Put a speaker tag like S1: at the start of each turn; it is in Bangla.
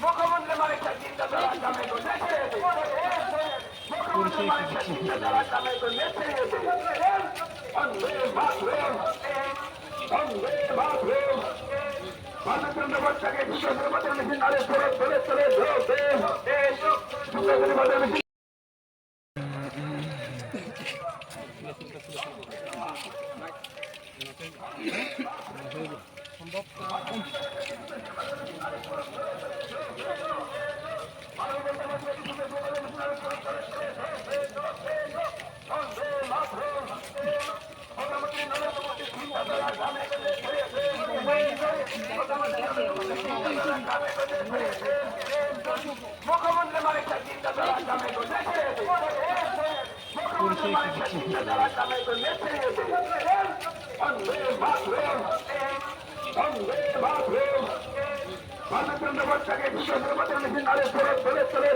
S1: মুখ্যমন্ত্রী মালিকের চিন্তাধারা কামে করতে ভারতচন্দ্র বর্ষাকে কৃষকের মধ্যে মেশিন আরে চলে চলে চলে মুখ্যমন্ত্রী মালিকের চিন্তাধারা কামে করতে ভারতচন্দ্র বর্ষাকে কৃষকের মধ্যে মেশিন আরে চলে চলে চলে